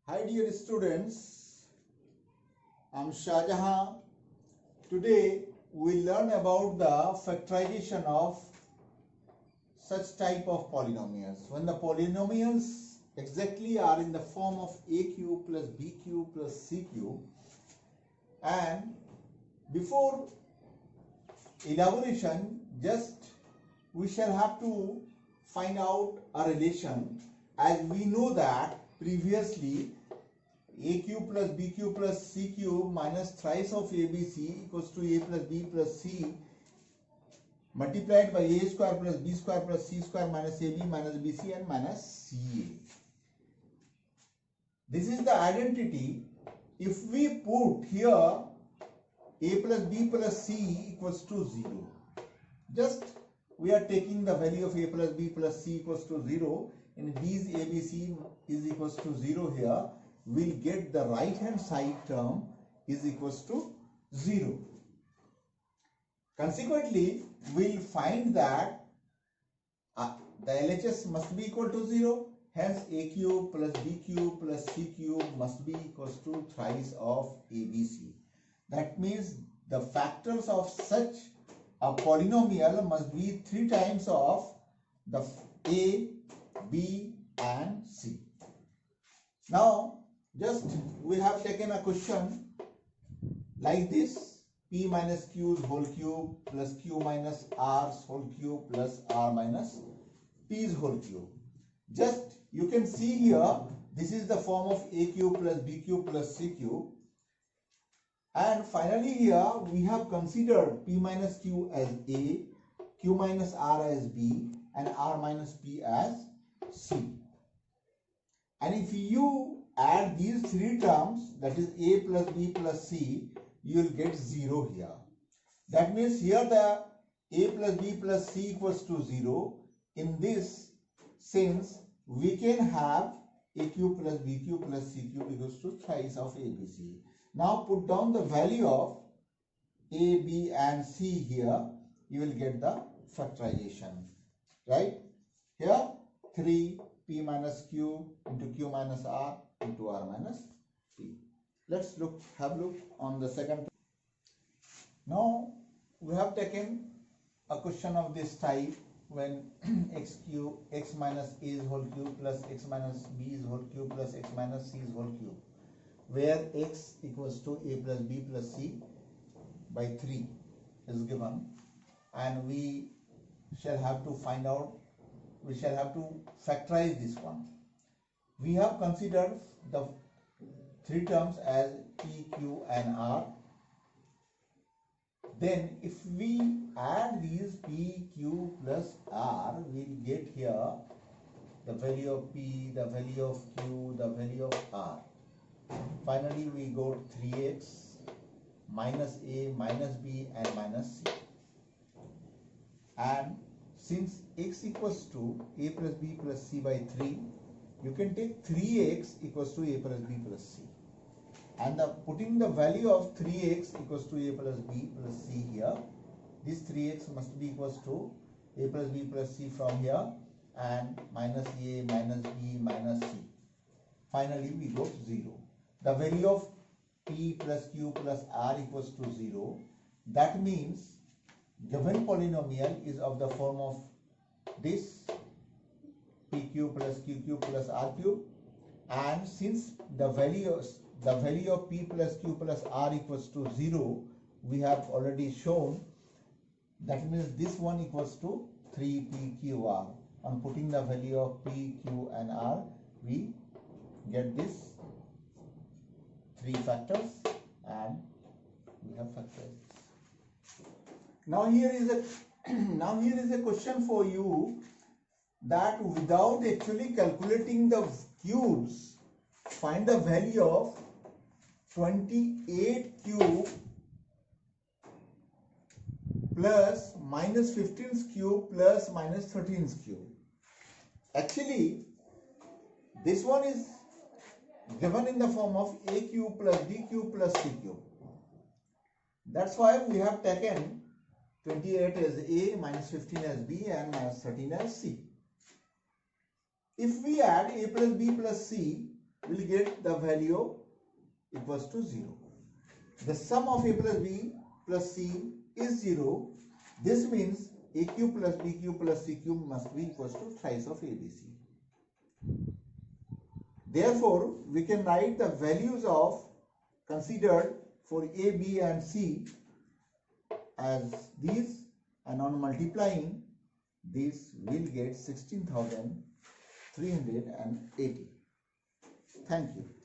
Hi dear students, I'm Shahjahan. Today we learn about the factorization of such type of polynomials. When the polynomials exactly are in the form of a cube plus b cube plus c cube, and before elaboration just we shall have to find out a relation, as we know that previously a cube plus b cube plus c cube minus thrice of abc equals to a plus b plus c multiplied by a square plus b square plus c square minus ab minus bc and minus ca. This is the identity. If we put here a plus b plus c equals to 0, just we are taking the value of a plus b plus c equals to 0, and these abc is equals to 0 here, we'll get the right hand side term is equals to 0. Consequently, we'll find that the LHS must be equal to 0. Hence, a cube plus b cube plus c cube must be equals to thrice of abc. That means the factors of such a polynomial must be 3 times of the a, b and c. Now, just we have taken a question like this: p minus q's whole cube plus q minus r's whole cube plus r minus p's whole cube. Just you can see here, this is the form of a cube plus b cube plus c cube. And finally here we have considered p minus q as a, q minus r as b and r minus p as c. And if you add these 3 terms, that is a plus b plus c, you will get 0 here. That means here the a plus b plus c equals to 0. In this sense, we can have a cube plus b cube plus c cube equals to thrice of abc. Now put down the value of a, b and c here, you will get the factorization, right? Here 3 p minus q into q minus r into r minus p. Let's have a look on the second. Now we have taken a question of this type when x minus a's whole cube plus x minus b's whole cube plus x minus c's whole cube, where x equals to a plus b plus c by 3 is given, and we shall have to find out, we shall have to factorize this one. We have considered the 3 terms as p, q and r. Then if we add these p, q plus r, we'll get here the value of p, the value of q, the value of r. Finally we got 3x minus a minus b and minus c. And since x equals to a plus b plus c by 3, you can take 3x equals to a plus b plus c. And putting the value of 3x equals to a plus b plus c here, this 3x must be equals to a plus b plus c from here, and minus a minus b minus c. Finally we got 0. The value of p plus q plus r equals to 0. That means given polynomial is of the form of this p cube plus q cube plus r cube, and since the value of p plus q plus r equals to 0, we have already shown. That means this one equals to 3pqr. On putting the value of p, q and r, we get this 3 factors, and we have factorized. Now here is a question for you, that without actually calculating the cubes, find the value of 28 cube plus minus 15 cube plus minus 13 cube. Actually, this one is given in the form of a cube plus b cube plus c cube. That's why we have taken 28 as a, minus 15 as b and minus 13 as c. If we add a plus b plus c, will get the value equals to 0. The sum of A plus B plus C is 0. This means AQ plus BQ plus CQ must be equals to thrice of ABC. Therefore, we can write the values of considered for A, B and C as these, and on multiplying this will get 16,380. Thank you.